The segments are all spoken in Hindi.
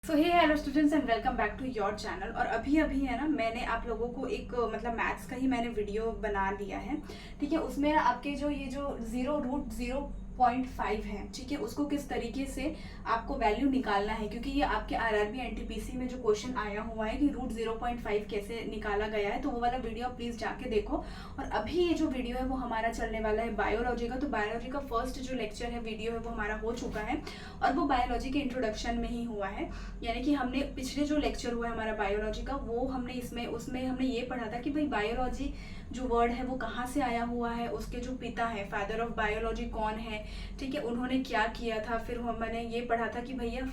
So hey hello students and welcome back to your channel. और अभी अभी है ना, मैंने आप लोगों को एक मतलब मैथ्स का ही मैंने वीडियो बना दिया है। ठीक है, उसमें आपके जो ये जो 0√0.5 है, ठीक है, उसको किस तरीके से आपको वैल्यू निकालना है, क्योंकि ये आपके आरआरबी एनटीपीसी में जो क्वेश्चन आया हुआ है कि √0.5 कैसे निकाला गया है, तो वो वाला वीडियो प्लीज जाके देखो। और अभी ये जो वीडियो है वो हमारा चलने वाला है बायोलॉजी का। तो बायोलॉजी का फर्स्ट जो लेक्चर है, वीडियो है, वो हमारा हो चुका है और वो बायोलॉजी के इंट्रोडक्शन में ही हुआ है। यानी कि हमने पिछले जो लेक्चर हुआ है हमारा बायोलॉजी का, वो हमने इसमें उसमें हमने ये पढ़ा था कि भाई बायोलॉजी जो वर्ड है वो कहाँ से आया हुआ है, उसके जो पिता है, फादर ऑफ बायोलॉजी कौन है, ठीक है, उन्होंने क्या किया था। फिर मैंने ये पढ़ा था कि भैया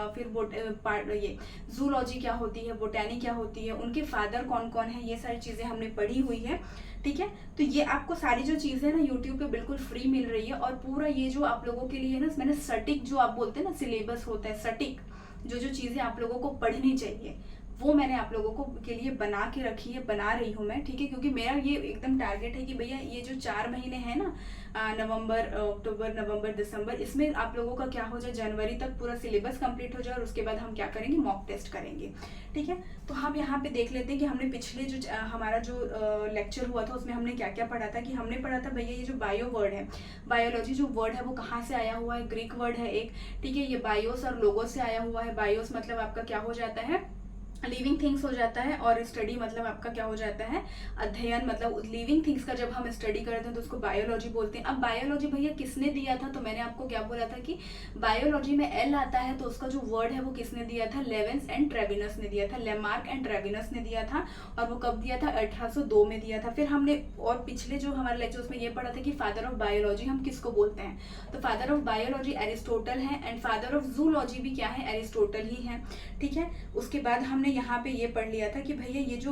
फिर ये जूलॉजी क्या होती है, बोटैनी क्या होती है, उनके फादर कौन कौन है, ये सारी चीज़ें हमने पढ़ी हुई है। ठीक है, तो ये आपको सारी जो चीज़ें ना यूट्यूब पे बिल्कुल फ्री मिल रही है। और पूरा ये जो आप लोगों के लिए ना, मैंने सटीक जो आप बोलते हैं ना सिलेबस होता है, सटीक जो जो चीज़ें आप लोगों को पढ़नी चाहिए वो मैंने आप लोगों को के लिए बना के रखी है, बना रही हूँ मैं। ठीक है, क्योंकि मेरा ये एकदम टारगेट है कि भैया ये जो 4 महीने हैं ना, नवंबर, अक्टूबर, नवंबर, दिसंबर, इसमें आप लोगों का क्या हो जाए, जनवरी तक पूरा सिलेबस कंप्लीट हो जाए और उसके बाद हम क्या करेंगे, मॉक टेस्ट करेंगे। ठीक है, तो हम यहाँ पे देख लेते हैं कि हमने पिछले जो हमारा जो लेक्चर हुआ था उसमें हमने क्या क्या पढ़ा था। कि हमने पढ़ा था भैया ये जो बायो वर्ड है, बायोलॉजी जो वर्ड है वो कहाँ से आया हुआ है, ग्रीक वर्ड है एक। ठीक है, ये बायोस और लोगोस से आया हुआ है। बायोस मतलब आपका क्या हो जाता है, लिविंग थिंग्स हो जाता है, और स्टडी मतलब आपका क्या हो जाता है, अध्ययन। मतलब लिविंग थिंग्स का जब हम स्टडी करते हैं तो उसको बायोलॉजी बोलते हैं। अब बायोलॉजी भैया किसने दिया था, तो मैंने आपको क्या बोला था कि बायोलॉजी में एल आता है, तो उसका जो वर्ड है वो किसने दिया था, लेवेंस एंड ट्रेविनस ने दिया था, लेमार्क एंड ट्रेविनस ने दिया था। और वो कब दिया था, 1802 में दिया था। फिर हमने और पिछले जो हमारे लेक्चर उसमें ये पढ़ा था कि फादर ऑफ बायोलॉजी हम किसको बोलते हैं, तो फादर ऑफ बायोलॉजी एरिस्टोटल है, एंड फादर ऑफ जूलॉजी भी क्या है, एरिस्टोटल ही है। ठीक है, उसके बाद हमने यहाँ पे ये पढ़ लिया था कि भैया ये जो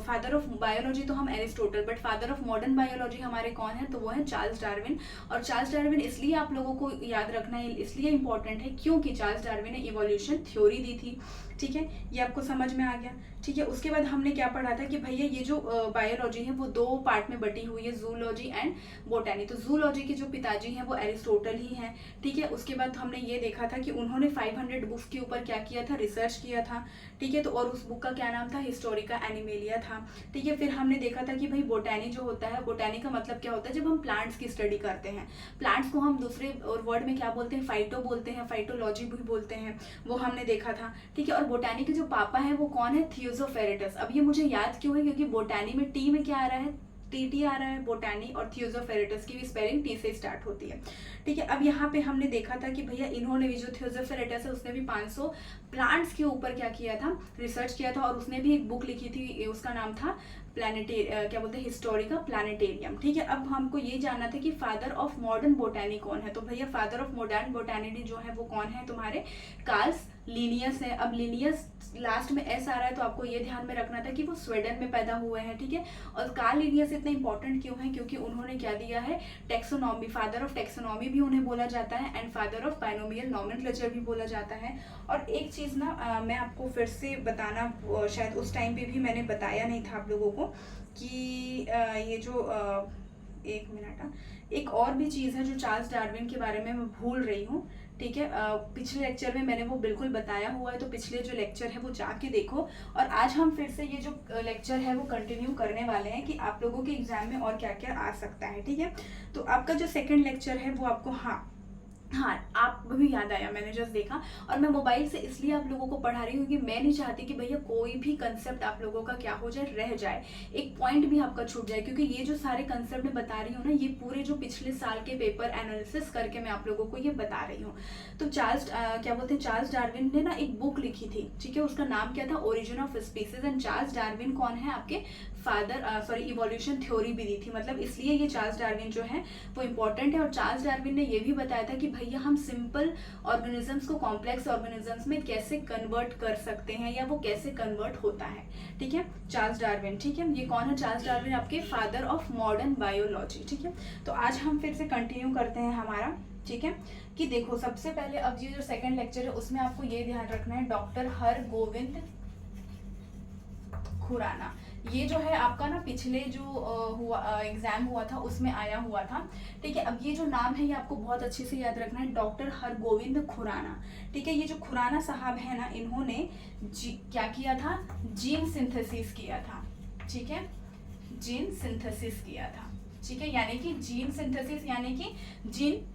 फादर ऑफ बायोलॉजी तो हम Aristotle, but father of modern biology हमारे कौन है, तो वो है चार्ल्स डार्विन। और चार्ल्स डार्विन इसलिए आप लोगों को याद रखना है, इसलिए इंपॉर्टेंट है क्योंकि चार्ल्स डार्विन ने इवोल्यूशन थ्योरी दी थी। ठीक है, ये आपको समझ में आ गया। ठीक है, उसके बाद हमने क्या पढ़ा था कि भैया ये जो बायोलॉजी है वो 2 पार्ट में बटी हुई है, जूलॉजी एंड बोटैनी। तो जूलॉजी के जो पिताजी हैं वो एरिस्टोटल ही हैं। ठीक है, उसके बाद हमने ये देखा था कि उन्होंने 500 बुक्स के ऊपर क्या किया था, रिसर्च किया था। ठीक है, तो और उस बुक का क्या नाम था, हिस्टोरिका एनिमेलिया था। ठीक है, फिर हमने देखा था कि भाई बोटैनी जो होता है, बोटैनी का मतलब क्या होता है, जब हम प्लांट्स की स्टडी करते हैं, प्लांट्स को हम दूसरे और वर्ड में क्या बोलते हैं, फाइटो बोलते हैं, फाइटोलॉजी भी बोलते हैं, वो हमने देखा था। ठीक है, और बोटैनी के जो पापा हैं वो कौन है, थियोजोफेरेटस। अब ये मुझे याद क्यों है, क्योंकि बोटैनी में टी में क्या आ रहा है, टी आ रहा है, बोटैनी, और थियोजोफेरेटस की भी स्पेलिंग टी से स्टार्ट होती है। ठीक है, अब यहाँ पे हमने देखा था कि भैया इन्होंने भी, जो थियोजोफेरेटस है उसने भी 500 प्लांट्स के ऊपर क्या किया था, रिसर्च किया था। और उसने भी एक बुक लिखी थी, उसका नाम था क्या बोलते हैं, हिस्टोरिका प्लानिटेरियम। ठीक है, अब हमको ये जानना था कि फादर ऑफ मॉडर्न बोटैनी कौन है, तो भैया फादर ऑफ मॉडर्न बोटैनी जो है वो कौन है, तुम्हारे कार्ल्स लिनियस है। अब लिनियस लास्ट में एस आ रहा है, तो आपको ये ध्यान में रखना था कि वो स्वीडन में पैदा हुए हैं। ठीक है, और कार्ल लिनियस इतना इंपॉर्टेंट क्यों है, क्योंकि उन्होंने क्या दिया है, टेक्सोनॉमी, फादर ऑफ टेक्सोनॉमी भी उन्हें बोला जाता है, and father of binomial nomenclature भी बोला जाता है। और एक चीज़ ना मैं आपको फिर से बताना, शायद उस टाइम पे भी मैंने बताया नहीं था आप लोगों को कि ये जो एक मिनट, एक और भी चीज़ है जो चार्ल्स डार्विन के बारे में मैं भूल रही हूँ। ठीक है, पिछले लेक्चर में मैंने वो बिल्कुल बताया हुआ है, तो पिछले जो लेक्चर है वो जाके देखो। और आज हम फिर से ये जो लेक्चर है वो कंटिन्यू करने वाले हैं कि आप लोगों के एग्जाम में और क्या क्या आ सकता है। ठीक है, तो आपका जो सेकंड लेक्चर है वो आपको, हाँ आप भी याद आया, मैंने जस्ट देखा। और मैं मोबाइल से इसलिए आप लोगों को पढ़ा रही हूँ कि मैं नहीं चाहती कि भैया कोई भी कंसेप्ट आप लोगों का क्या हो जाए, रह जाए, एक पॉइंट भी आपका छूट जाए। क्योंकि ये जो सारे कंसेप्ट मैं बता रही हूँ ना, ये पूरे जो पिछले साल के पेपर एनालिसिस करके मैं आप लोगों को ये बता रही हूँ। तो क्या बोलते हैं, चार्ल्स डार्विन ने ना एक बुक लिखी थी। ठीक है, उसका नाम क्या था, origin of species. And Charles Darwin कौन है, आपके फादर, इवोल्यूशन थ्योरी भी दी थी, मतलब इसलिए ये चार्ल्स डार्विन जो है वो इंपॉर्टेंट है। और चार्ल्स डार्विन ने ये भी बताया था कि भैया हम सिंपल ऑर्गेनिजम्स को कॉम्प्लेक्स ऑर्गेनिजम्स में कैसे कन्वर्ट कर सकते हैं, या वो कैसे कन्वर्ट होता है। ठीक है, चार्ल्स डार्विन। ठीक है, ये कौन है, चार्ल्स डार्विन आपके फादर ऑफ मॉडर्न बायोलॉजी। ठीक है, तो आज हम फिर से कंटिन्यू करते हैं हमारा। ठीक है, कि देखो सबसे पहले अब ये जो सेकंड लेक्चर है उसमें आपको ये ध्यान रखना है, डॉक्टर हरगोविंद खुराना। ये जो है आपका ना पिछले जो एग्जाम हुआ था उसमें आया हुआ था। ठीक है, अब ये जो नाम है ये आपको बहुत अच्छे से याद रखना है, डॉक्टर हरगोविंद खुराना। ठीक है, ये जो खुराना साहब है ना, इन्होंने क्या किया था, जीन सिंथेसिस किया था। ठीक है, जीन सिंथेसिस किया था। ठीक है, यानी कि जीन सिंथेसिस यानी कि जीन,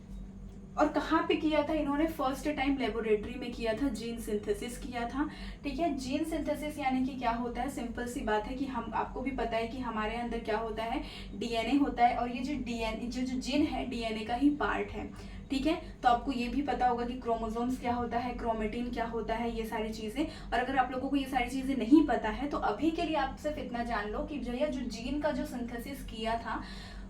और कहाँ पे किया था इन्होंने, फर्स्ट टाइम लेबोरेटरी में किया था, जीन सिंथेसिस किया था। ठीक है, जीन सिंथेसिस यानी कि क्या होता है, सिंपल सी बात है कि हम, आपको भी पता है कि हमारे अंदर क्या होता है, डीएनए होता है, और ये जो डीएनए जो जीन है डीएनए का ही पार्ट है। ठीक है, तो आपको ये भी पता होगा कि क्रोमोसोम्स क्या होता है, क्रोमेटिन क्या होता है, ये सारी चीजें। और अगर आप लोगों को ये सारी चीजें नहीं पता है तो अभी के लिए आप सिर्फ इतना जान लो कि भैया जो जीन का जो सिंथेसिस किया था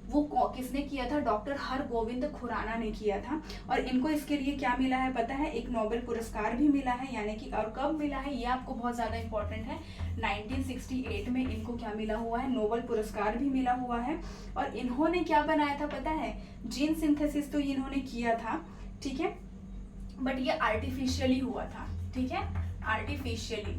वो किसने किया था, डॉक्टर हरगोविंद खुराना ने किया था। और इनको इसके लिए क्या मिला है पता है, एक नोबेल पुरस्कार भी मिला है, यानी कि, और कब मिला है ये आपको बहुत ज्यादा इंपॉर्टेंट है, 1968 में इनको क्या मिला हुआ है, नोबेल पुरस्कार भी मिला हुआ है। और इन्होंने क्या बनाया था पता है, जीन सिंथेसिस तो इन्होंने किया था, ठीक है, बट ये आर्टिफिशियली हुआ था। ठीक है, आर्टिफिशियली।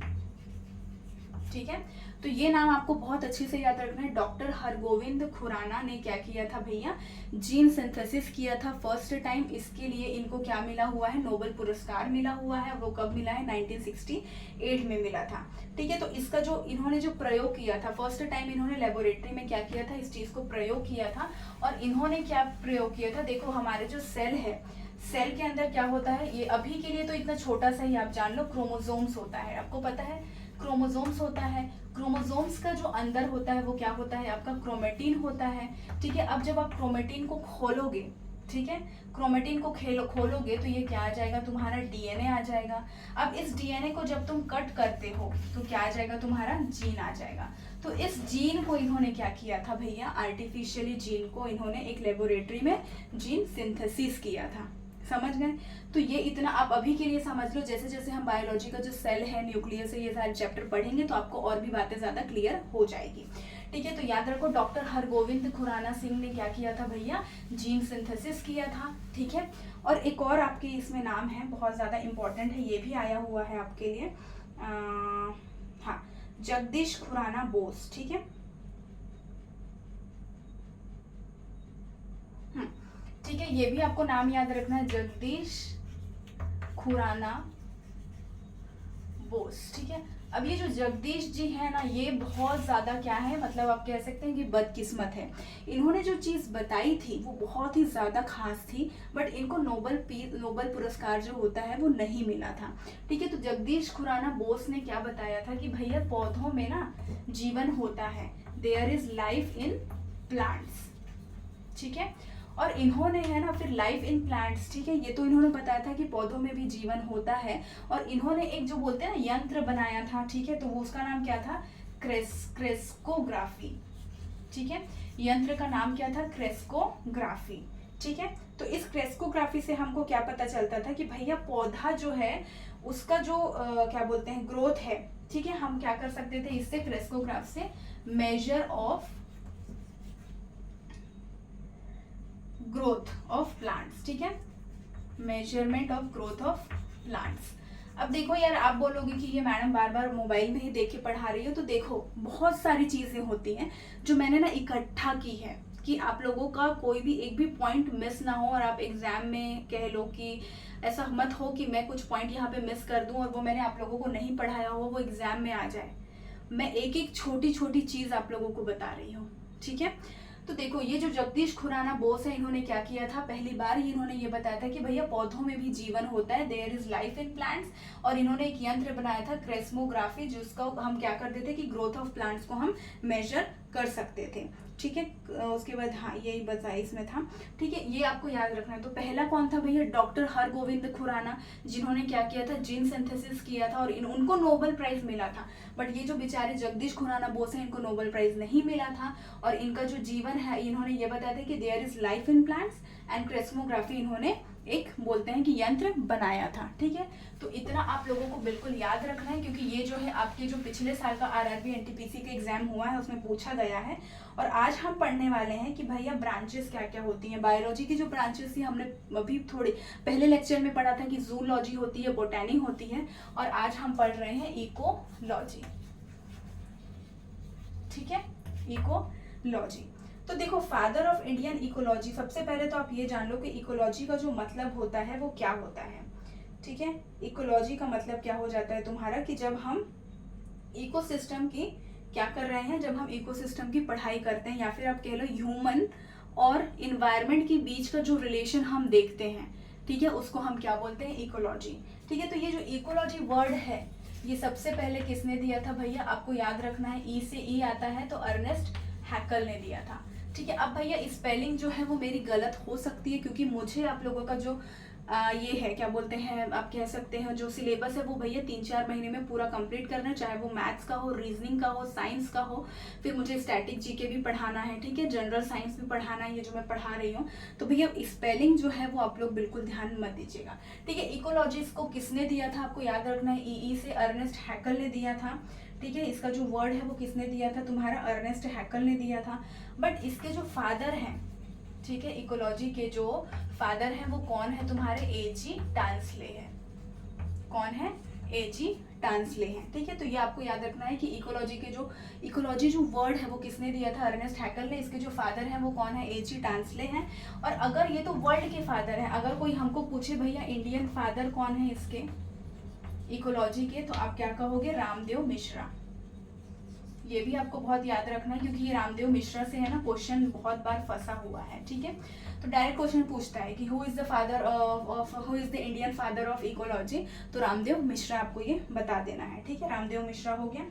ठीक है, तो ये नाम आपको बहुत अच्छे से याद रखना है, डॉक्टर हरगोविंद खुराना ने क्या किया था भैया, जीन सिंथेसिस किया था फर्स्ट टाइम। इसके लिए इनको क्या मिला हुआ है, नोबेल पुरस्कार मिला हुआ है। वो कब मिला है, 1968 में मिला था। ठीक है, तो इसका जो इन्होंने जो प्रयोग किया था फर्स्ट टाइम, इन्होंने लेबोरेटरी में क्या किया था, इस चीज को प्रयोग किया था। और इन्होंने क्या प्रयोग किया था, देखो हमारे जो सेल है, सेल के अंदर क्या होता है, ये अभी के लिए तो इतना छोटा सा ही आप जान लो, क्रोमोसोम्स होता है, आपको पता है क्रोमोसोम्स होता है। क्रोमोसोम्स का जो अंदर होता है वो क्या होता है, आपका क्रोमेटिन होता है। ठीक है, अब जब आप क्रोमेटिन को खोलोगे, ठीक है, क्रोमेटिन को खोलोगे तो ये क्या आ जाएगा, तुम्हारा डीएनए आ जाएगा। अब इस डीएनए को जब तुम कट करते हो तो क्या आ जाएगा, तुम्हारा जीन आ जाएगा। तो इस जीन को इन्होंने क्या किया था भैया, आर्टिफिशियली जीन को इन्होंने एक लेबोरेटरी में जीन सिंथेसिस किया था। समझ गए, तो ये इतना आप अभी के लिए समझ लो। जैसे जैसे हम बायोलॉजी का जो सेल है, न्यूक्लियस है, ये सारे चैप्टर पढ़ेंगे तो आपको और भी बातें ज्यादा क्लियर हो जाएगी। ठीक है, तो याद रखो डॉक्टर हरगोविंद खुराना सिंह ने क्या किया था भैया, जीन सिंथेसिस किया था। ठीक है, और एक और आपके इसमें नाम है, बहुत ज्यादा इंपॉर्टेंट है, ये भी आया हुआ है आपके लिए, हाँ, जगदीश खुराना बोस। ठीक है, ठीक है, ये भी आपको नाम याद रखना है, जगदीश खुराना बोस। ठीक है, अब ये जो जगदीश जी है ना, ये बहुत ज्यादा क्या है, मतलब आप कह सकते हैं कि बदकिस्मत है। इन्होंने जो चीज बताई थी वो बहुत ही ज्यादा खास थी, बट इनको नोबेल पुरस्कार जो होता है वो नहीं मिला था। ठीक है, तो जगदीश खुराना बोस ने क्या बताया था कि भैया पौधों में ना जीवन होता है, there is life in plants. ठीक है, और इन्होंने है ना फिर लाइफ इन प्लांट्स, ठीक है, ये तो इन्होंने बताया था कि पौधों में भी जीवन होता है। और इन्होंने एक जो बोलते हैं ना यंत्र बनाया था, ठीक है, तो वो उसका नाम क्या था, क्रेस्कोग्राफी। ठीक है, यंत्र का नाम क्या था, क्रेस्कोग्राफी। ठीक है, तो इस क्रेस्कोग्राफी से हमको क्या पता चलता था कि भैया पौधा जो है उसका जो क्या बोलते हैं ग्रोथ है, ठीक है, हम क्या कर सकते थे इससे, क्रेस्कोग्राफ से measure of growth of plants. ठीक है, measurement of growth of plants. अब देखो यार, आप बोलोगे कि ये मैडम बार बार मोबाइल में ही देख के पढ़ा रही हो, तो देखो बहुत सारी चीजें होती हैं जो मैंने ना इकट्ठा की है कि आप लोगों का कोई भी एक भी पॉइंट मिस ना हो, और आप एग्जाम में कह लो कि ऐसा मत हो कि मैं कुछ पॉइंट यहाँ पे मिस कर दूं और वो मैंने आप लोगों को नहीं पढ़ाया हो, वो एग्जाम में आ जाए। मैं एक एक छोटी छोटी चीज आप लोगों को बता रही हूँ। ठीक है, तो देखो ये जो जगदीश खुराना बोस है, इन्होंने क्या किया था, पहली बार ही इन्होंने ये बताया था कि भैया पौधों में भी जीवन होता है, there is life in plants. और इन्होंने एक यंत्र बनाया था क्रेस्मोग्राफी, जिसका हम क्या करते थे कि ग्रोथ ऑफ प्लांट्स को हम मेजर कर सकते थे। ठीक है, उसके बाद हाँ यही बताया इसमें था। ठीक है, ये आपको याद रखना है। तो पहला कौन था भैया, डॉक्टर हरगोविंद खुराना, जिन्होंने क्या किया था, जीन सिंथेसिस किया था, और उनको नोबेल प्राइज मिला था। बट ये जो बेचारे जगदीश खुराना बोस हैं, इनको नोबेल प्राइज नहीं मिला था। और इनका जो जीवन है, इन्होंने ये बताया था कि there is life in plants and crescography, इन्होंने एक बोलते हैं कि यंत्र बनाया था। ठीक है, तो इतना आप लोगों को बिल्कुल याद रखना है, क्योंकि ये जो है आपके जो पिछले साल का आरआरबी एनटीपीसी का एग्जाम हुआ है उसमें पूछा गया है। और आज हम पढ़ने वाले हैं कि भैया ब्रांचेस क्या क्या होती हैं। बायोलॉजी की जो ब्रांचेस थी हमने अभी थोड़ी पहले लेक्चर में पढ़ा था कि जूलॉजी होती है, बोटैनी होती है, और आज हम पढ़ रहे हैं इकोलॉजी। ठीक है, इकोलॉजी। तो देखो फादर ऑफ इंडियन इकोलॉजी, सबसे पहले तो आप ये जान लो कि इकोलॉजी का जो मतलब होता है वो क्या होता है। ठीक है, इकोलॉजी का मतलब क्या हो जाता है तुम्हारा कि जब हम इकोसिस्टम की क्या कर रहे हैं, जब हम इकोसिस्टम की पढ़ाई करते हैं, या फिर आप कह लो ह्यूमन और इन्वायरमेंट के बीच का जो रिलेशन हम देखते हैं, ठीक है, उसको हम क्या बोलते हैं, इकोलॉजी। ठीक है, तो ये जो इकोलॉजी वर्ड है ये सबसे पहले किसने दिया था भैया, आपको याद रखना है, ई से ई आता है तो अर्नेस्ट हैकल ने दिया था। ठीक है, अब भैया स्पेलिंग जो है वो मेरी गलत हो सकती है, क्योंकि मुझे आप लोगों का जो ये है क्या बोलते हैं, आप कह सकते हैं जो सिलेबस है वो भैया 3-4 महीने में पूरा कंप्लीट करना है, चाहे वो मैथ्स का हो, रीजनिंग का हो, साइंस का हो, फिर मुझे स्टैटिक जीके भी पढ़ाना है, ठीक है, जनरल साइंस भी पढ़ाना है, ये जो मैं पढ़ा रही हूँ। तो भैया स्पेलिंग जो है वो आप लोग बिल्कुल ध्यान मत दीजिएगा। ठीक है, इकोलॉजिस्ट को किसने दिया था, आपको याद रखना है, ई से अर्नेस्ट हैकल ने दिया था। ठीक है, इसका जो वर्ड है वो किसने दिया था, तुम्हारा अर्नेस्ट हैकल ने दिया था। बट इसके जो फादर हैं, ठीक है, इकोलॉजी के जो फादर हैं वो कौन है, तुम्हारे एजी टांसले है। कौन है, एजी टांसले हैं। ठीक है, तो ये आपको याद रखना है कि इकोलॉजी जो वर्ड है वो किसने दिया था, अर्नेस्ट हैकल ने। इसके जो फादर हैं वो कौन है, एजी टांसले हैं। और अगर ये तो वर्ल्ड के फादर हैं, अगर कोई हमको पूछे भैया इंडियन फादर कौन है इसके इकोलॉजी के, तो आप क्या कहोगे, रामदेव मिश्रा। ये भी आपको बहुत याद रखना है, क्योंकि ये रामदेव मिश्रा से है ना क्वेश्चन बहुत बार फंसा हुआ है। ठीक है, तो डायरेक्ट क्वेश्चन पूछता है कि who is the Indian father of ecology, तो रामदेव मिश्रा आपको ये बता देना है। ठीक है, रामदेव मिश्रा हो गया।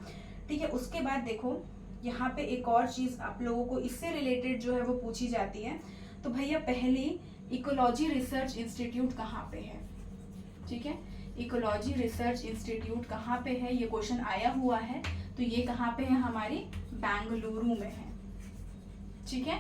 ठीक है, उसके बाद देखो यहाँ पे एक और चीज आप लोगों को इससे रिलेटेड जो है वो पूछी जाती है। तो भैया पहली इकोलॉजी रिसर्च इंस्टीट्यूट कहाँ पे है। ठीक है, इकोलॉजी रिसर्च इंस्टीट्यूट कहाँ पे है, ये क्वेश्चन आया हुआ है। तो ये कहाँ पे है, हमारी बेंगलुरु में है। ठीक है,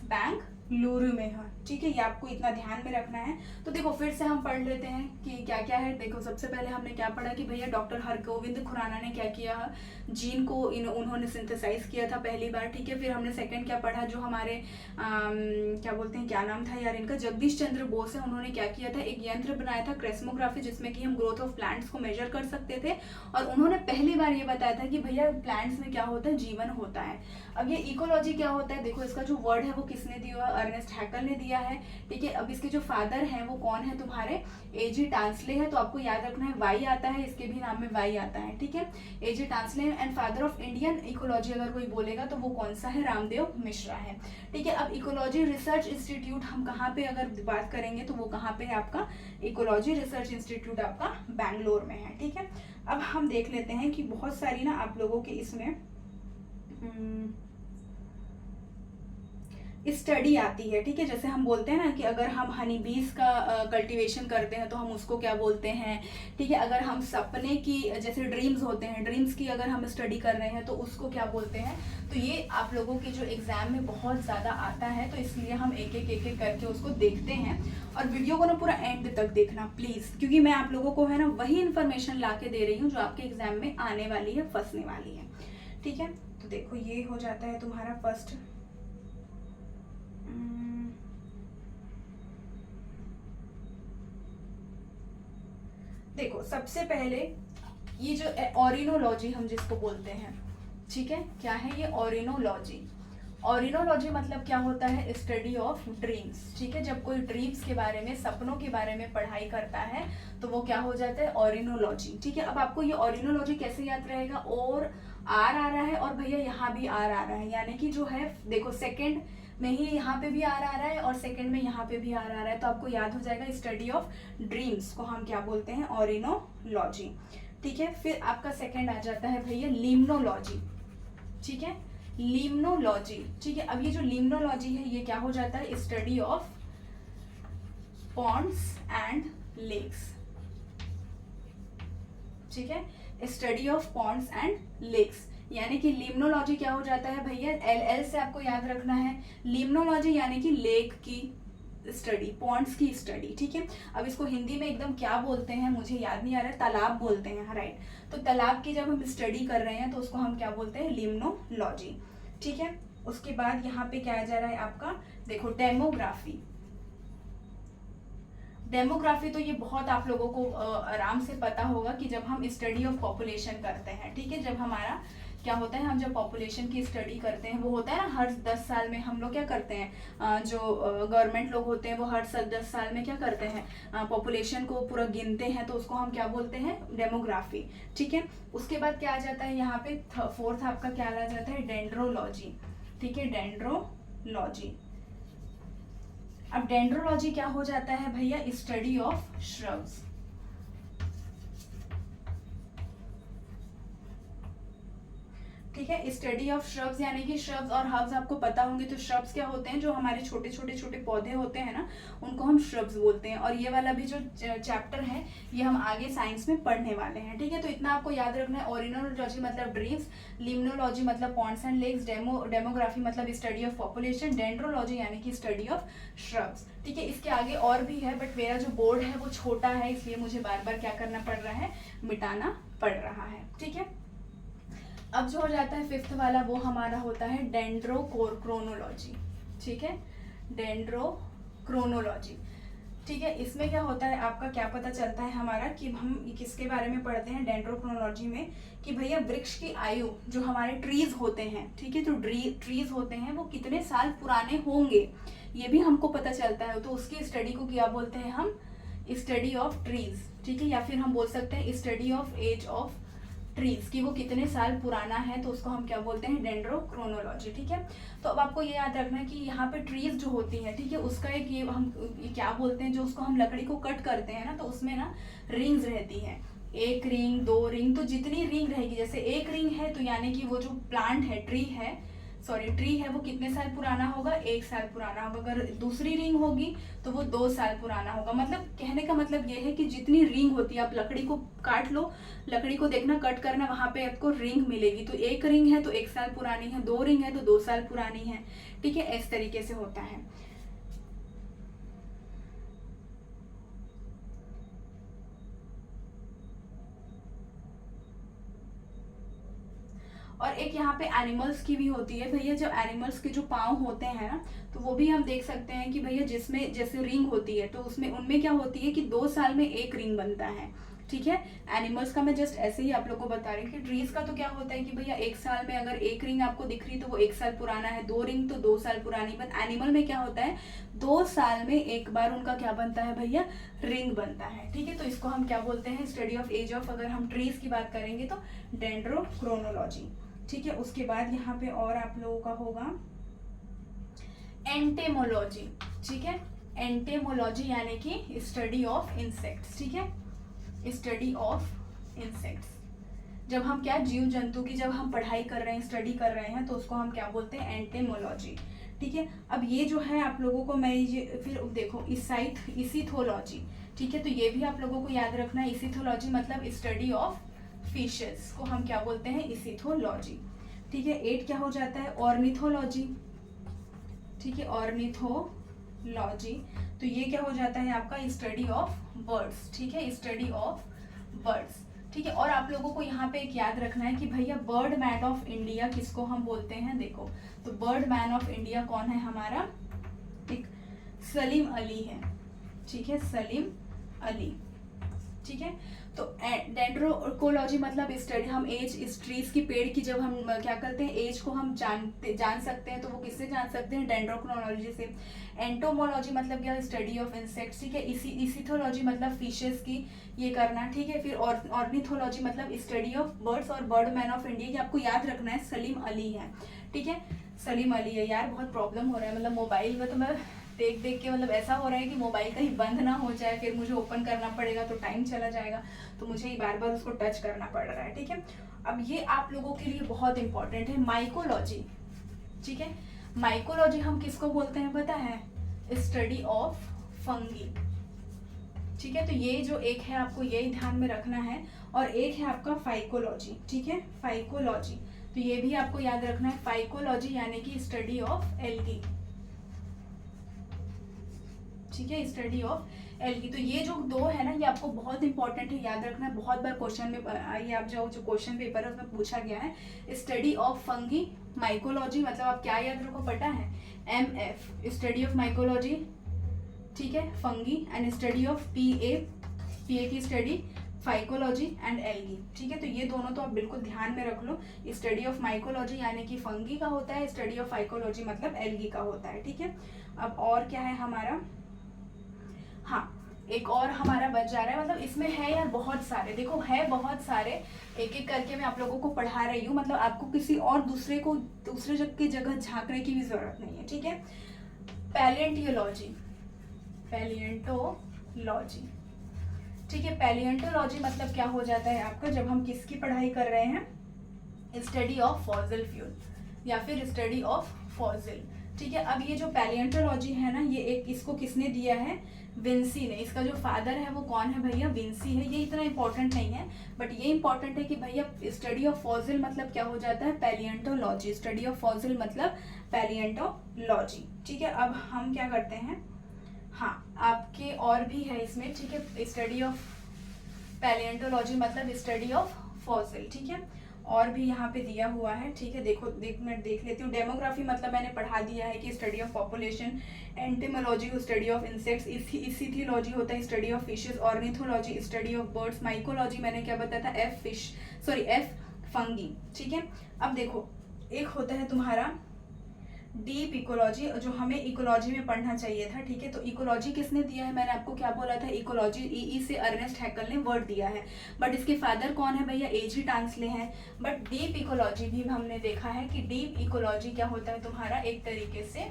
बेंगलुरु में है। ठीक है, ये आपको इतना ध्यान में रखना है। तो देखो फिर से हम पढ़ लेते हैं कि क्या क्या है। देखो सबसे पहले हमने क्या पढ़ा कि भैया डॉक्टर हरगोविंद खुराना ने क्या किया, जीन को उन्होंने सिंथेसाइज किया था पहली बार। ठीक है, फिर हमने सेकंड क्या पढ़ा, जो हमारे क्या बोलते हैं, क्या नाम था यार इनका, जगदीश चंद्र बोस है, उन्होंने क्या किया था, एक यंत्र बनाया था क्रेस्मोग्राफी, जिसमें कि हम ग्रोथ ऑफ प्लांट्स को मेजर कर सकते थे। और उन्होंने पहली बार ये बताया था कि भैया प्लांट्स में क्या होता है, जीवन होता है। अब ये इकोलॉजी क्या होता है, देखो इसका जो वर्ड है वो किसने दिया है, अर्नेस्ट हैकल ने दिया है। ठीक है, अब इसके जो फादर हैं वो कौन है, तुम्हारे एजी टांसले है। तो आपको याद रखना है वाई आता है, इसके भी नाम में वाई आता है। ठीक है, AG Tansley and father of Indian ecology अगर कोई बोलेगा तो वो कौन सा है, रामदेव मिश्रा है। ठीक है, अब इकोलॉजी रिसर्च इंस्टीट्यूट हम कहाँ पे अगर बात करेंगे तो वो कहाँ पे है, आपका इकोलॉजी रिसर्च इंस्टीट्यूट आपका बैंगलोर में है। ठीक है, अब हम देख लेते हैं कि बहुत सारी ना आप लोगों के इसमें स्टडी आती है। ठीक है, जैसे हम बोलते हैं ना कि अगर हम हनी बीज का कल्टीवेशन करते हैं तो हम उसको क्या बोलते हैं। ठीक है, अगर हम सपने की, जैसे ड्रीम्स होते हैं, ड्रीम्स की अगर हम स्टडी कर रहे हैं तो उसको क्या बोलते हैं। तो ये आप लोगों के जो एग्जाम में बहुत ज़्यादा आता है, तो इसलिए हम एक एक करके उसको देखते हैं। और वीडियो को ना पूरा एंड तक देखना प्लीज़, क्योंकि मैं आप लोगों को है ना वही इन्फॉर्मेशन ला के दे रही हूँ जो आपके एग्जाम में आने वाली है, फंसने वाली है। ठीक है, तो देखो ये हो जाता है तुम्हारा फर्स्ट। देखो सबसे पहले ये जो ऑरिनोलॉजी हम जिसको बोलते हैं, ठीक है, क्या है ये ऑरिनोलॉजी। ऑरिनोलॉजी मतलब क्या होता है, स्टडी ऑफ ड्रीम्स। ठीक है, जब कोई ड्रीम्स के बारे में, सपनों के बारे में पढ़ाई करता है तो वो क्या हो जाता है, ऑरिनोलॉजी। ठीक है, अब आपको ये ऑरिनोलॉजी कैसे याद रहेगा, और आर आ रहा है और भैया यहाँ भी आर आ रहा है, यानी कि जो है देखो सेकंड में ही यहाँ पे भी आर आ रहा है और सेकंड में यहाँ पे भी आर आ रहा है, तो आपको याद हो जाएगा स्टडी ऑफ ड्रीम्स को हम क्या बोलते हैं, ऑरिनोलॉजी। ठीक है, फिर आपका सेकंड आ जाता है भैया लिम्नोलॉजी। ठीक है, लिम्नोलॉजी। ठीक है, अब ये जो लिम्नोलॉजी है ये क्या हो जाता है, study of ponds and lakes. ठीक है, study of ponds and lakes, यानी कि लिम्नोलॉजी क्या हो जाता है भैया, एल से आपको याद रखना है, लिम्नोलॉजी यानी कि लेक की स्टडी, पॉन्ड्स की स्टडी। ठीक है, अब इसको हिंदी में एकदम क्या बोलते हैं मुझे याद नहीं आ रहा है, तालाब बोलते हैं, राइट। तो तालाब की जब हम स्टडी कर रहे हैं तो उसको हम क्या बोलते हैं, लिम्नोलॉजी। ठीक है, उसके बाद यहाँ पे क्या आ जा रहा है आपका, देखो डेमोग्राफी। डेमोग्राफी तो ये बहुत आप लोगों को आराम से पता होगा कि जब हम स्टडी ऑफ पॉपुलेशन करते हैं, ठीक है, जब हमारा क्या होता है, हम जब पॉपुलेशन की स्टडी करते हैं, वो होता है ना हर 10 साल में हम लोग क्या करते हैं, जो गवर्नमेंट लोग होते हैं वो हर 10 साल में क्या करते हैं, पॉपुलेशन को पूरा गिनते हैं, तो उसको हम क्या बोलते हैं, डेमोग्राफी। ठीक है, उसके बाद क्या आ जाता है यहाँ पे, फोर्थ आपका क्या आ जाता है, डेंड्रोलॉजी। ठीक है, डेंड्रोलॉजी। अब डेंड्रोलॉजी क्या हो जाता है भैया, स्टडी ऑफ श्रब्स। ठीक है, स्टडी ऑफ श्रब्स, यानी कि श्रब्स और हर्ब्स आपको पता होंगे। तो श्रब्स क्या होते हैं, जो हमारे छोटे छोटे छोटे पौधे होते हैं ना, उनको हम श्रब्स बोलते हैं। और ये वाला भी जो चैप्टर है ये हम आगे साइंस में पढ़ने वाले हैं। ठीक है, तो इतना आपको याद रखना है। ओरिनोलॉजी मतलब ड्रीम्स, लिम्नोलॉजी मतलब पॉन्ड्स एंड लेक्स, डेमोग्राफी मतलब स्टडी ऑफ पॉपुलेशन, डेंड्रोलॉजी यानी कि स्टडी ऑफ श्रब्स। ठीक है, इसके आगे और भी है, बट मेरा जो बोर्ड है वो छोटा है, इसलिए मुझे बार बार क्या करना पड़ रहा है, मिटाना पड़ रहा है। ठीक है, अब जो हो जाता है फिफ्थ वाला, वो हमारा होता है डेंड्रोक्रोनोलॉजी। ठीक है, डेंड्रोक्रोनोलॉजी। ठीक है, इसमें क्या होता है, आपका क्या पता चलता है हमारा, कि हम किसके बारे में पढ़ते हैं डेंड्रोक्रोनोलॉजी में, कि भैया वृक्ष की आयु, जो हमारे ट्रीज होते हैं, ठीक है, तो ट्रीज होते हैं वो कितने साल पुराने होंगे, ये भी हमको पता चलता है। तो उसकी स्टडी को क्या बोलते हैं हम, स्टडी ऑफ ट्रीज। ठीक है, या फिर हम बोल सकते हैं study of age of trees, कि वो कितने साल पुराना है, तो उसको हम क्या बोलते हैं, डेंड्रोक्रोनोलॉजी। ठीक है, तो अब आपको ये याद रखना है कि यहाँ पे ट्रीज जो होती है, ठीक है, उसका एक ये हम क्या बोलते हैं, जो उसको हम लकड़ी को कट करते हैं ना, तो उसमें ना रिंग्स रहती है, 1 रिंग 2 रिंग, तो जितनी रिंग रहेगी, जैसे 1 रिंग है तो यानी कि वो जो प्लांट है, ट्री है वो कितने साल पुराना होगा, 1 साल पुराना होगा। अगर दूसरी रिंग होगी तो वो 2 साल पुराना होगा। मतलब कहने का मतलब ये है कि जितनी रिंग होती है, आप लकड़ी को काट लो, लकड़ी को देखना, कट करना, वहां पे आपको रिंग मिलेगी। तो 1 रिंग है तो 1 साल पुरानी है, 2 रिंग है तो 2 साल पुरानी है। ठीक है, इस तरीके से होता है। और एक यहाँ पे एनिमल्स की भी होती है भैया, जो एनिमल्स के जो पाँव होते हैं ना, तो वो भी हम देख सकते हैं कि भैया जिसमें जैसे रिंग होती है, तो उसमें उनमें क्या होती है कि 2 साल में 1 रिंग बनता है। ठीक है, एनिमल्स का मैं जस्ट ऐसे ही आप लोग को बता रही हूँ कि ट्रीज का तो क्या होता है कि भैया 1 साल में अगर 1 रिंग आपको दिख रही तो वो 1 साल पुराना है, 2 रिंग तो 2 साल पुरानी। बट एनिमल में क्या होता है, 2 साल में एक बार उनका क्या बनता है भैया, रिंग बनता है। ठीक है, तो इसको हम क्या बोलते हैं, स्टडी ऑफ एज ऑफ, अगर हम ट्रीज की बात करेंगे तो डेंड्रोक्रोनोलॉजी। ठीक है, उसके बाद यहाँ पे और आप लोगों का होगा एंटेमोलॉजी। ठीक है, एंटेमोलॉजी यानी कि स्टडी ऑफ इंसेक्ट्स। ठीक है, स्टडी ऑफ इंसेक्ट्स, जब हम क्या, जीव जंतु की जब हम पढ़ाई कर रहे हैं, स्टडी कर रहे हैं, तो उसको हम क्या बोलते हैं, एंटेमोलॉजी। ठीक है, अब ये जो है आप लोगों को मैं ये फिर देखो इसिथोलॉजी। ठीक है, तो ये भी आप लोगों को याद रखना है। इसिथोलॉजी मतलब स्टडी ऑफ फिशेस को हम क्या बोलते हैं, इसिथोलॉजी। ठीक है, 8 क्या हो जाता है, ऑर्निथोलॉजी। ठीक है, ऑर्निथोलॉजी, तो ये क्या हो जाता है आपका, स्टडी ऑफ बर्ड्स। ठीक है, स्टडी ऑफ बर्ड्स। ठीक है, और आप लोगों को यहाँ पे एक याद रखना है कि भैया बर्ड मैन ऑफ इंडिया किसको हम बोलते हैं। देखो, तो बर्ड मैन ऑफ इंडिया कौन है हमारा, एक सलीम अली है। ठीक है, सलीम अली। ठीक है, तो डेंड्रोकोलॉजी मतलब स्टडी, हम एज इस ट्रीज की, पेड़ की जब हम क्या करते हैं, एज को हम जान सकते हैं, तो वो किससे जान सकते हैं, डेंड्रोक्रोनोलॉजी से। एंटोमोलॉजी मतलब क्या, स्टडी ऑफ इंसेक्ट्स। ठीक है, इसिथोलॉजी मतलब फिशेस की ये करना। ठीक है, फिर ऑर्निथोलॉजी मतलब स्टडी ऑफ बर्ड्स, और बर्ड मैन ऑफ इंडिया, ये आपको याद रखना है, सलीम अली है। ठीक है, सलीम अली है। यार बहुत प्रॉब्लम हो रहा है, मतलब मोबाइल में तो मैं देख देख के मतलब ऐसा हो रहा है कि मोबाइल कहीं बंद ना हो जाए, फिर मुझे ओपन करना पड़ेगा तो टाइम चला जाएगा, तो मुझे ही बार बार उसको टच करना पड़ रहा है। ठीक है, अब ये आप लोगों के लिए बहुत इंपॉर्टेंट है, माइकोलॉजी। ठीक है, माइकोलॉजी हम किसको बोलते हैं पता है, स्टडी ऑफ फंगी। ठीक है, तो ये जो एक है आपको यही ध्यान में रखना है, और एक है आपका फाइकोलॉजी। ठीक है, फाइकोलॉजी, तो ये भी आपको याद रखना है, फाइकोलॉजी यानी कि स्टडी ऑफ एल्गी। ठीक है, स्टडी ऑफ एल्गी। तो ये जो 2 है ना, ये आपको बहुत इंपॉर्टेंट है, याद रखना है, बहुत बार क्वेश्चन में आइए, आप जो क्वेश्चन पेपर है उसमें पूछा गया है। स्टडी ऑफ फंगी, माइकोलॉजी मतलब आप क्या याद रखो पता है, MF, स्टडी ऑफ माइकोलॉजी। ठीक है, fungi, and study of PA की स्टडी फाइकोलॉजी एंड एल्गी, ठीक है। तो ये दोनों तो आप बिल्कुल ध्यान में रख लो। स्टडी ऑफ माइकोलॉजी यानी कि फंगी का होता है, स्टडी ऑफ फाइकोलॉजी मतलब एल्गी का होता है, ठीक है। अब और क्या है हमारा, हाँ एक और हमारा बच जा रहा है, मतलब इसमें है यार बहुत सारे, देखो है बहुत सारे, एक एक करके मैं आप लोगों को पढ़ा रही हूँ, मतलब आपको किसी और दूसरे की जगह झांकने की भी जरूरत नहीं है, ठीक है। पैलिएंटोलॉजी, पैलिएंटोलॉजी, ठीक है। पैलिएंटोलॉजी मतलब क्या हो जाता है आपका, जब हम किसकी पढ़ाई कर रहे हैं, स्टडी ऑफ फॉसिल फ्यूल या फिर स्टडी ऑफ फॉसिल, ठीक है। अब ये जो पैलिएंटोलॉजी है ना, ये एक इसको किसने दिया है, विंसी ने। इसका जो फादर है वो कौन है भैया, विंसी है। ये इतना इंपॉर्टेंट नहीं है, बट ये इंपॉर्टेंट है कि भैया स्टडी ऑफ फॉसिल मतलब क्या हो जाता है, पैलिएंटोलॉजी। स्टडी ऑफ फॉसिल मतलब पैलिएंटोलॉजी, ठीक है। अब हम क्या करते हैं, हाँ आपके और भी है इसमें, ठीक है। स्टडी ऑफ पैलिएंटोलॉजी मतलब स्टडी ऑफ फॉसिल, ठीक है। और भी यहाँ पे दिया हुआ है, ठीक है। देखो मैं देख लेती हूँ। डेमोग्राफी मतलब मैंने पढ़ा दिया है कि study of population, entomology study of insects, ichthyology होता है study of fishes, ornithology study of birds, mycology मैंने क्या बताया था, एफ फंगी, ठीक है। अब देखो एक होता है तुम्हारा डीप इकोलॉजी, जो हमें इकोलॉजी में पढ़ना चाहिए था, ठीक है। तो इकोलॉजी किसने दिया है, मैंने आपको क्या बोला था, इकोलॉजी ई से अर्नेस्ट हैकल ने वर्ड दिया है, बट इसके फादर कौन है भैया, एजी टांसले हैं। बट डीप इकोलॉजी भी हमने देखा है कि डीप इकोलॉजी क्या होता है तुम्हारा, एक तरीके से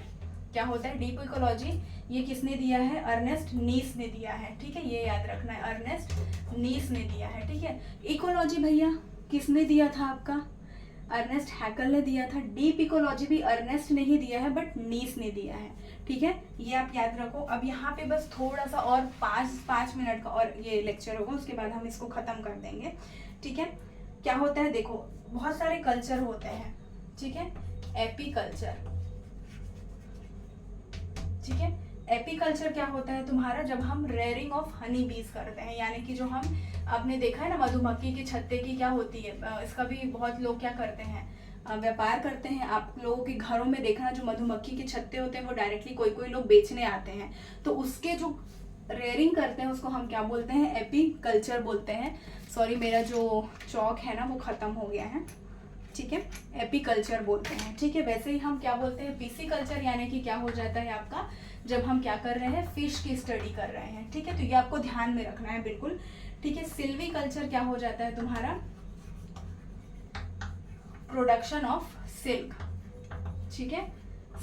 क्या होता है डीप इकोलॉजी, ये किसने दिया है, अर्नेस्ट नीस ने दिया है, ठीक है। ये याद रखना है, अर्नेस्ट नीस ने दिया है, ठीक है। इकोलॉजी भैया किसने दिया था आपका, अर्नेस्ट हैकल ने दिया था। डीप इकोलॉजी भी अर्नेस्ट ने ही दिया है, बट नीस ने दिया है, ठीक है। ये आप याद रखो। अब यहाँ पे बस थोड़ा सा और 5 मिनट का और ये लेक्चर होगा, उसके बाद हम इसको खत्म कर देंगे, ठीक है। क्या होता है देखो, बहुत सारे कल्चर होते हैं, ठीक है। एपीकल्चर, ठीक है। एपीकल्चर क्या होता है तुम्हारा, जब हम रेयरिंग ऑफ हनी बीज करते हैं, यानी कि जो हम आपने देखा है ना मधुमक्खी के छत्ते की क्या होती है, इसका भी बहुत लोग क्या करते हैं, व्यापार करते हैं। आप लोगों के घरों में देखना जो मधुमक्खी के छत्ते होते हैं वो डायरेक्टली कोई लोग बेचने आते हैं, तो उसके जो रेयरिंग करते हैं उसको हम क्या बोलते हैं, एपीकल्चर बोलते हैं। सॉरी मेरा जो चौक है ना वो खत्म हो गया है, ठीक है। एपीकल्चर बोलते हैं, ठीक है। वैसे ही हम क्या बोलते हैं, पीसीकल्चर, यानी कि क्या हो जाता है आपका, जब हम क्या कर रहे हैं, फिश की स्टडी कर रहे हैं, ठीक है। तो ये आपको ध्यान में रखना है बिल्कुल, ठीक है। सिल्वी कल्चर क्या हो जाता है तुम्हारा, प्रोडक्शन ऑफ सिल्क, ठीक है।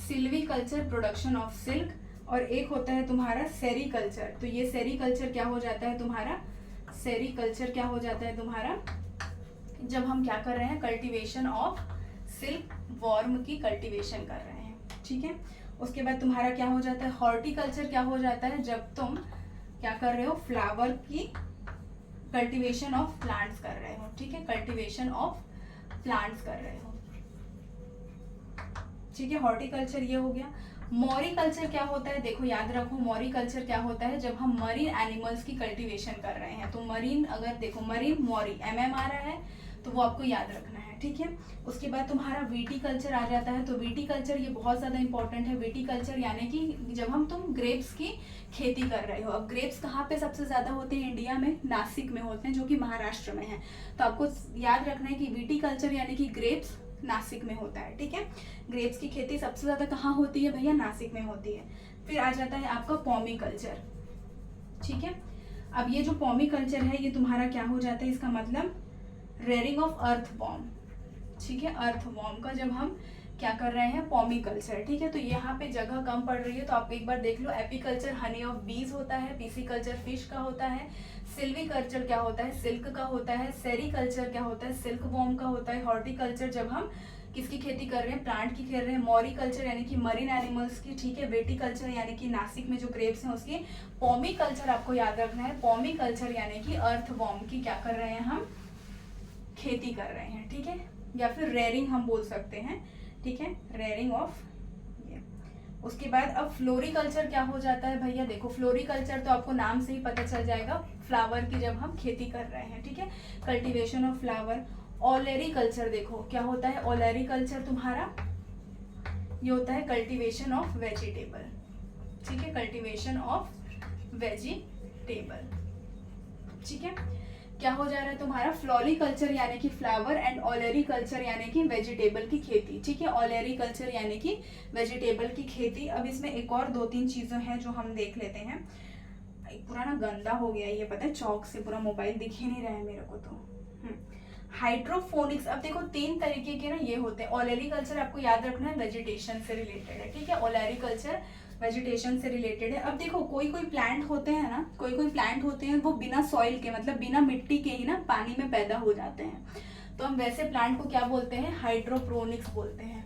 Silvi culture production of silk. और एक होता है तुम्हारा सेरीकल्चर, तो ये सेरीकल्चर क्या हो जाता है तुम्हारा, सेरीकल्चर क्या हो जाता है तुम्हारा, जब हम क्या कर रहे हैं, कल्टीवेशन ऑफ सिल्क वॉर्म की कल्टीवेशन कर रहे हैं, ठीक है। उसके बाद तुम्हारा क्या हो जाता है, हॉर्टिकल्चर क्या हो जाता है, जब तुम क्या कर रहे हो, फ्लावर की कल्टीवेशन ऑफ प्लांट्स कर रहे हो, ठीक है। कल्टीवेशन ऑफ प्लांट्स कर रहे हो, ठीक है। हॉर्टिकल्चर ये हो गया। मॉरिकल्चर क्या होता है, देखो याद रखो, मॉरिकल्चर क्या होता है, जब हम मरीन एनिमल्स की कल्टीवेशन कर रहे हैं। तो मरीन, अगर देखो मरीन मॉरी MM आ रहा है तो वो आपको याद रखना है, ठीक है। उसके बाद तुम्हारा विटीकल्चर आ जाता है, तो विटीकल्चर ये बहुत ज़्यादा इंपॉर्टेंट है। विटीकल्चर यानी कि जब हम तुम ग्रेप्स की खेती कर रहे हो। अब ग्रेप्स कहाँ पे सबसे ज़्यादा होते हैं, इंडिया में नासिक में होते हैं, जो कि महाराष्ट्र में है। तो आपको याद रखना है कि विटीकल्चर यानी कि ग्रेप्स नासिक में होता है, ठीक है। ग्रेप्स की खेती सबसे ज़्यादा कहाँ होती है भैया, नासिक में होती है। फिर आ जाता है आपका पॉमीकल्चर, ठीक है। अब ये जो पॉमीकल्चर है ये तुम्हारा क्या हो जाता है, इसका मतलब रेयरिंग ऑफ अर्थवॉर्म, ठीक है। अर्थवॉर्म का जब हम क्या कर रहे हैं, पॉमीकल्चर, ठीक है। तो यहाँ पे जगह कम पड़ रही है तो आप एक बार देख लो। एपीकल्चर हनी ऑफ बीज होता है, पीसीकल्चर फिश का होता है, सिल्वीकल्चर क्या होता है, सिल्क का होता है, सेरीकल्चर क्या होता है, सिल्क वॉर्म का होता है, हॉर्टिकल्चर जब हम किसकी खेती कर रहे हैं, प्लांट की कर रहे हैं, मॉरिकल्चर यानी कि मरीन एनिमल्स की, ठीक है। वेटिकल्चर यानी कि नासिक में जो ग्रेप्स हैं उसकी। पॉमीकल्चर आपको याद रखना है, पॉमीकल्चर यानी कि अर्थवॉर्म की क्या कर रहे हैं, हम खेती कर रहे हैं, ठीक है। या फिर रेयरिंग हम बोल सकते हैं, ठीक है, रेयरिंग ऑफ। उसके बाद अब फ्लोरिकल्चर क्या हो जाता है भैया, देखो फ्लोरिकल्चर तो आपको नाम से ही पता चल जाएगा, फ्लावर की जब हम खेती कर रहे हैं, ठीक है, कल्टीवेशन ऑफ फ्लावर। ओलेरिकल्चर देखो क्या होता है, ओलेरिकल्चर तुम्हारा ये होता है कल्टीवेशन ऑफ वेजिटेबल, ठीक है, कल्टीवेशन ऑफ वेजिटेबल, ठीक है। क्या हो जा रहा है तुम्हारा, फ्लोरिकल्चर यानी कि फ्लावर एंड ओलेरिकल्चर यानी कि वेजिटेबल की खेती। ठीक है, ओलेरिकल्चर यानी कि वेजिटेबल की खेती। अब इसमें एक और 2-3 चीजें हैं जो हम देख लेते हैं। पूरा ना गंदा हो गया ये, पता है, चौक से पूरा मोबाइल दिख ही नहीं रहा है मेरे को तो। हाइड्रोफोनिक्स, अब देखो 3 तरीके के ना ये होते हैं। ओलेरिकल्चर आपको याद रखना है वेजिटेशन से रिलेटेड है। ठीक है, ओलेरिकल्चर वेजिटेशन से रिलेटेड है। अब देखो कोई कोई प्लांट होते हैं ना, कोई कोई प्लांट होते हैं वो बिना सॉइल के, मतलब बिना मिट्टी के ही ना पानी में पैदा हो जाते हैं। तो हम वैसे प्लांट को क्या बोलते हैं, हाइड्रोपोनिक्स बोलते हैं।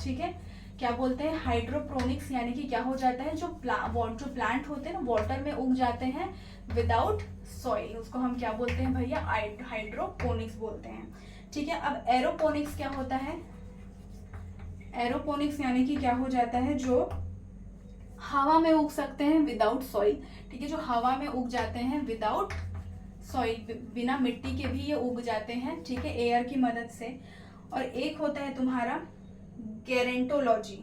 ठीक है, क्या बोलते हैं, हाइड्रोपोनिक्स, यानी कि क्या हो जाता है, जो प्लांट होते हैं ना वाटर में उग जाते हैं विदाउट सॉइल, उसको हम क्या बोलते हैं भैया, हाइड्रोपोनिक्स बोलते हैं। ठीक है, अब एरोपोनिक्स क्या होता है, एरोपोनिक्स यानी कि क्या हो जाता है, जो हवा में उग सकते हैं विदाउट सॉइल। ठीक है, जो हवा में उग जाते हैं विदाउट सॉइल, बिना मिट्टी के भी ये उग जाते हैं। ठीक है, एयर की मदद से। और एक होता है तुम्हारा गेरेंटोलॉजी।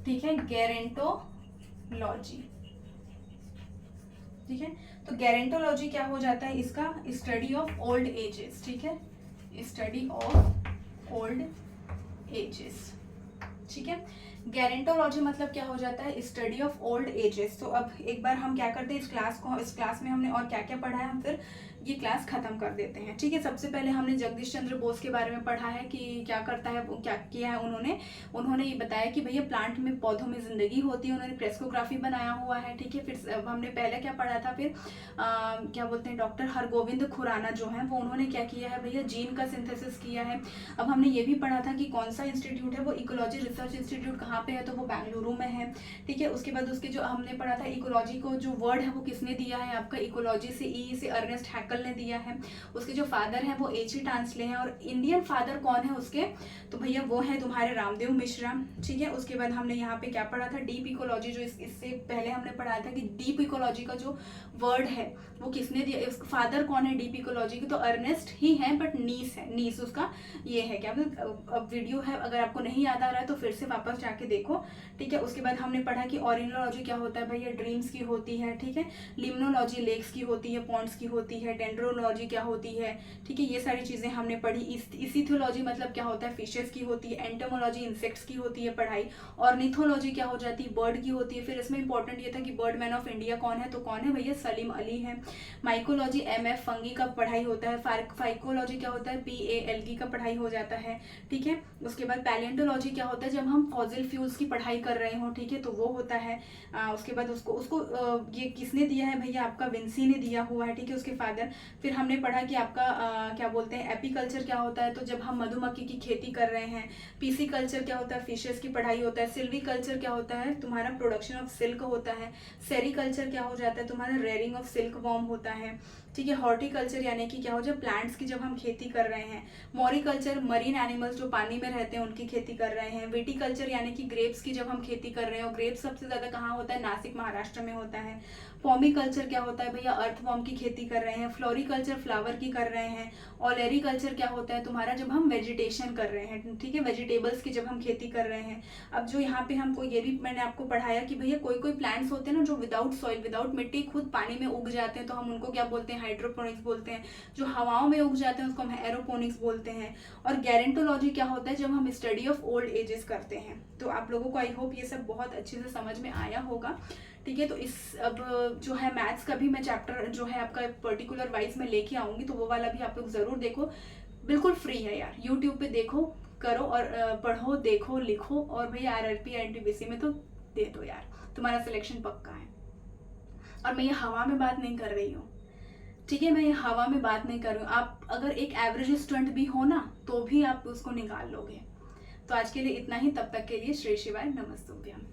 ठीक है, गेरेंटोलॉजी। ठीक है, तो गेरेंटोलॉजी क्या हो जाता है, इसका स्टडी ऑफ ओल्ड एजेस। ठीक है, स्टडी ऑफ ओल्ड एजेस। ठीक है, गेरेंटोलॉजी मतलब क्या हो जाता है, स्टडी ऑफ ओल्ड एजेस। तो अब एक बार हम क्या करते हैं, इस क्लास में हमने और क्या क्या पढ़ा है, हम फिर ये क्लास खत्म कर देते हैं। ठीक है, सबसे पहले हमने जगदीश चंद्र बोस के बारे में पढ़ा है कि क्या करता है, क्या किया है उन्होंने ये बताया कि भैया प्लांट में, पौधों में जिंदगी होती है, उन्होंने क्रेस्कोग्राफी बनाया हुआ है। ठीक है, फिर हमने पहले क्या पढ़ा था, फिर क्या बोलते हैं, डॉक्टर हरगोविंद खुराना जो है वो उन्होंने क्या किया है भैया, जीन का सिंथेसिस किया है। अब हमने ये भी पढ़ा था कि कौन सा इंस्टीट्यूट है वो, इकोलॉजी रिसर्च इंस्टीट्यूट कहाँ पे है, तो वो बेंगलुरु में है। ठीक है, उसके बाद उसके जो हमने पढ़ा था, इकोलॉजी को जो वर्ड है वो किसने दिया है आपका, इकोलॉजी से से अर्नेस्ट हैकल ने दिया है। उसके जो फादर हैं वो H.E. टांसले हैं। और इंडियन फादर कौन है उसके, तो भैया वो है तुम्हारे रामदेव मिश्रा। ठीक है, उसके बाद हमने यहाँ पे क्या पढ़ा था, डीप इकोलॉजी, जो इससे पहले हमने पढ़ा था कि डीप इकोलॉजी का जो वर्ड है वो किसने दिया, फादर कौन है डीप इकोलॉजी की, तो अर्नेस्ट ही है, बट नीस है, नीस उसका ये है क्या, अब वीडियो है, अगर आपको नहीं याद आ रहा है तो फिर से वापस जाके देखो। ठीक है, उसके बाद हमने पढ़ा कि ऑरिनोलॉजी क्या होता है भैया, ड्रीम्स की होती है। ठीक है, लिम्नोलॉजी लेक्स की होती है, पॉन्ड्स की होती है, डेंड्रोलॉजी क्या होती है। ठीक है, ये सारी चीजें हमने पढ़ी। इसिथोलॉजी मतलब क्या होता है, फिशेस की होती है। एंटोमोलॉजी इंसेक्ट्स की होती है पढ़ाई। ऑर्निथोलॉजी क्या हो जाती है, बर्ड की होती है। फिर इसमें इंपॉर्टेंट ये था कि बर्ड मैन ऑफ इंडिया कौन है, तो कौन है भैया, सलीम अली है। माइकोलॉजी MF फंगी का पढ़ाई होता है। फाइकोलॉजी क्या होता है, PALG का पढ़ाई हो जाता है। ठीक है, उसके बाद पैलेंटोलॉजी क्या होता है, जब हम फॉसिल फ्यूल्स की पढ़ाई कर रहे हो। ठीक है, तो वो होता है। उसके बाद उसको ये किसने दिया है भैया, आपका विंसी ने दिया हुआ है। ठीक है, उसके फादर। फिर हमने पढ़ा कि आपका क्या बोलते हैं, एपीकल्चर क्या होता है, तो जब हम मधुमक्खी की खेती कर रहे हैं। PC कल्चर क्या होता है, फिशेस की पढ़ाई होता है। सिल्वीकल्चर क्या होता है, तुम्हारा प्रोडक्शन ऑफ सिल्क होता है। सेरीकल्चर क्या हो जाता है, तुम्हारा रेयरिंग ऑफ सिल्क वॉर्म होता है। ठीक है, हॉर्टिकल्चर यानी कि क्या हो जाए, प्लांट्स की जब हम खेती कर रहे हैं। मॉरिकल्चर मरीन एनिमल्स जो पानी में रहते हैं उनकी खेती कर रहे हैं। विटिकल्चर यानी कि ग्रेप्स की जब हम खेती कर रहे हो, ग्रेप्स सबसे ज्यादा कहाँ होता है, नासिक महाराष्ट्र में होता है। पॉमिकल्चर क्या होता है भैया, अर्थवॉर्म की खेती कर रहे हैं। फ्लोरिकल्चर फ्लावर की कर रहे हैं। ओलेरिकल्चर क्या होता है तुम्हारा, जब हम वेजिटेशन कर रहे हैं। ठीक है, वेजिटेबल्स की जब हम खेती कर रहे हैं। अब जो यहाँ पे हमको ये भी मैंने आपको पढ़ाया कि भैया कोई कोई प्लांट्स होते हैं ना जो विदाउट सॉइल, विदाउट मिट्टी, खुद पानी में उग जाते हैं, तो हम उनको क्या बोलते हैं, हाइड्रोपोनिक्स बोलते हैं। जो हवाओं में उग जाते हैं उसको हम एरोपोनिक्स बोलते हैं। और गेरेंटोलॉजी क्या होता है, जब हम स्टडी ऑफ ओल्ड एजेस करते हैं। तो आप लोगों को आई होप ये सब बहुत अच्छे से समझ में आया होगा। ठीक है, तो इस अब जो है मैथ्स का भी मैं चैप्टर जो है आपका पर्टिकुलर वाइज में लेके आऊंगी, तो वो वाला भी आप लोग जरूर देखो। बिल्कुल फ्री है यार, यूट्यूब पे देखो, करो और पढ़ो, देखो, लिखो, और भैया RRB NTPC में तो दे दो यार, तुम्हारा सिलेक्शन पक्का है। और मैं ये हवा में बात नहीं कर रही हूँ। ठीक है, मैं ये हवा में बात नहीं कर रही हूँ। आप अगर एक एवरेज स्टूडेंट भी हो ना तो भी आप उसको निकाल लोगे। तो आज के लिए इतना ही, तब तक के लिए श्री शिवाय, नमस्तुभ्यम।